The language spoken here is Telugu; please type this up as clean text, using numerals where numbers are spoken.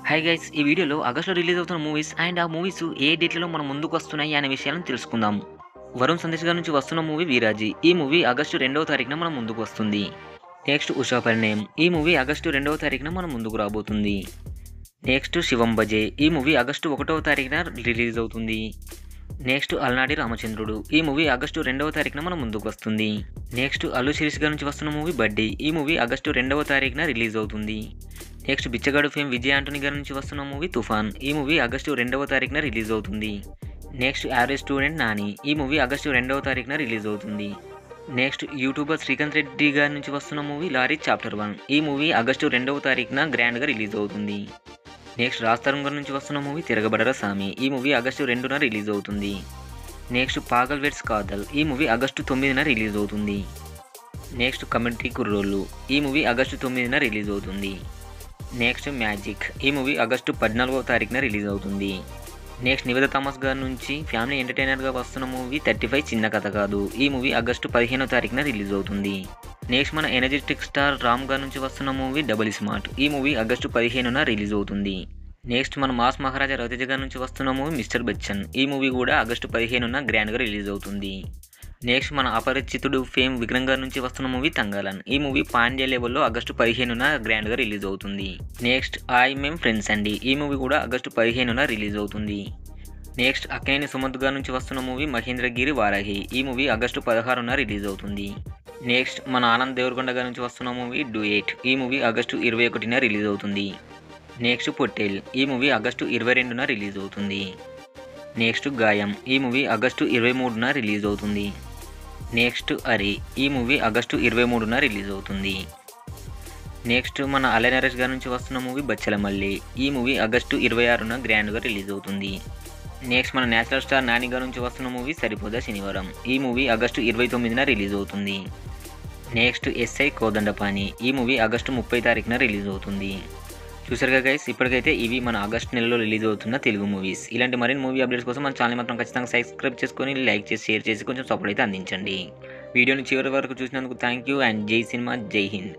Hi guys! ఈ వీడియోలో ఆగస్ట్‌లో రిలీజ్ అవుతున్న మూవీస్ అండ్ ఆ మూవీస్ ఏ డేట్‌లలో మన ముందుకు వస్తున్నాయి అనే విషయాలను తెలుసుకుందాం. వరుణ్ సందేశ్ గారి నుంచి వస్తున్న మూవీ 'వీరాజీ'. ఈ మూవీ ఆగస్టు 2వ తారీఖున మన ముందుకు వస్తుంది. నెక్స్ట్ 'ఉషా పరిణయం'. ఈ మూవీ ఆగస్టు 2వ తారీఖున మన ముందుకు రాబోతుంది. నెక్స్ట్ 'శివం బజే'. ఈ మూవీ ఆగస్టు 1వ తారీఖున రిలీజ్ అవుతుంది. నెక్స్ట్ 'అలనాటి రామచంద్రుడు'. ఈ మూవీ ఆగస్టు 2వ తారీఖున మన ముందుకు వస్తుంది. నెక్స్ట్ అల్లు శిరీష్ గారి నుంచి వస్తున్న మూవీ 'బడ్డీ'. ఈ మూవీ ఆగస్టు 2వ తారీఖున రిలీజ్ అవుతుంది. నెక్స్ట్ బిచ్చగాడు ఫేమ్ విజయ్ ఆంటోనీ గారి నుంచి వస్తున్న మూవీ 'తుఫాన్'. ఈ మూవీ ఆగస్టు 2వ తారీఖున రిలీజ్ అవుతుంది. Next 'average student Nani'. ఈ మూవీ ఆగస్టు 2వ తారీఖున రిలీజ్ అవుతుంది. నెక్స్ట్ యూట్యూబర్ శ్రీకాంత్ రెడ్డి గారి నుంచి వస్తున్న మూవీ 'లారీ చాప్టర్ 1'. ఈ మూవీ ఆగస్టు 2వ తారీఖున గ్రాండ్గా రిలీజ్ అవుతుంది. నెక్స్ట్ రాజ్ తరుణ్ గారి నుంచి వస్తున్న మూవీ 'తిరగబడరా సామి'. ఈ మూవీ ఆగస్టు 2న రిలీజ్ అవుతుంది. Next 'Pagal weds Kadhal'. ఈ మూవీ ఆగస్టు 9న రిలీజ్ అవుతుంది. Next 'committee Kurrollu'. ఈ మూవీ ఆగస్టు 9న రిలీజ్ అవుతుంది. Next 'Magic'. ఈ మూవీ ఆగస్టు 14వ తారీఖున రిలీజ్ అవుతుంది. నెక్స్ట్ నివేదా థామస్ గారి నుంచి ఫ్యామిలీ ఎంటర్టైనర్గా వస్తున్న మూవీ 35 చిన్న కథ కాదు. ఈ మూవీ ఆగస్టు 15వ తారీఖున రిలీజ్ అవుతుంది. నెక్స్ట్ మన ఎనర్జెటిక్ స్టార్ రామ్ గారి నుంచి వస్తున్న మూవీ 'డబుల్ స్మార్ట్'. ఈ మూవీ ఆగస్టు 15న రిలీజ్ అవుతుంది. నెక్స్ట్ మన మాస్ మహారాజా రవితేజ గారి నుంచి వస్తున్న మూవీ 'మిస్టర్ బచ్చన్'. ఈ మూవీ కూడా ఆగస్టు 15న గ్రాండ్గా రిలీజ్ అవుతుంది. నెక్స్ట్ మన అపరిచితుడు ఫేమ్ విక్రమ్ గారి నుంచి వస్తున్న మూవీ 'తంగాలన్'. ఈ మూవీ పాండ్య లెవెల్లో ఆగస్టు 15న గ్రాండ్గా రిలీజ్ అవుతుంది. నెక్స్ట్ 'ఐ మేం ఫ్రెండ్స్ అండి'. ఈ మూవీ కూడా ఆగస్టు 15న రిలీజ్ అవుతుంది. నెక్స్ట్ అక్కినేని సుమంత్ గారి నుంచి వస్తున్న మూవీ 'మహేంద్రగిరి వారాహి'. ఈ మూవీ ఆగస్టు 16న రిలీజ్ అవుతుంది. నెక్స్ట్ మన ఆనంద్ దేవరకొండ గారి నుంచి వస్తున్న మూవీ 'డూయేట్'. ఈ మూవీ ఆగస్టు 21న రిలీజ్ అవుతుంది. నెక్స్ట్ 'పొట్టేల్'. ఈ మూవీ ఆగస్టు 22న రిలీజ్ అవుతుంది. నెక్స్ట్ 'గాయం'. ఈ మూవీ ఆగస్టు 23న రిలీజ్ అవుతుంది. నెక్స్ట్ 'అరి'. ఈ మూవీ ఆగస్టు 23న రిలీజ్ అవుతుంది. నెక్స్ట్ మన అలై నరేష్ గారి నుంచి వస్తున్న మూవీ 'బచ్చలమల్లి'. ఈ మూవీ ఆగస్టు 26న గ్రాండ్గా రిలీజ్ అవుతుంది. నెక్స్ట్ మన నేచురల్ స్టార్ నాని గారి నుంచి వస్తున్న మూవీ 'సరిపోదా శనివారం'. ఈ మూవీ ఆగస్టు 29న రిలీజ్ అవుతుంది. Next 'SI Kodandapani'. ఈ మూవీ ఆగస్టు 30 తారీఖున రిలీజ్ అవుతుంది. చూసారుగా గైస్, ఇప్పటికైతే ఇవి మన ఆగస్టు నెలలో రిలీజ్ అవుతున్న తెలుగు మూవీస్. ఇలాంటి మరిన్ని మూవీ అప్డేట్స్ కోసం మన ఛానల్ మాత్రం ఖచ్చితంగా సబ్స్క్రైబ్ చేసుకొని లైక్ చేసి షేర్ చేసి కొంచెం సపోర్ట్ అయితే అందించండి. వీడియోని చివరి వరకు చూసినందుకు థ్యాంక్ యూ అండ్ జై సినిమా, జై హింద్.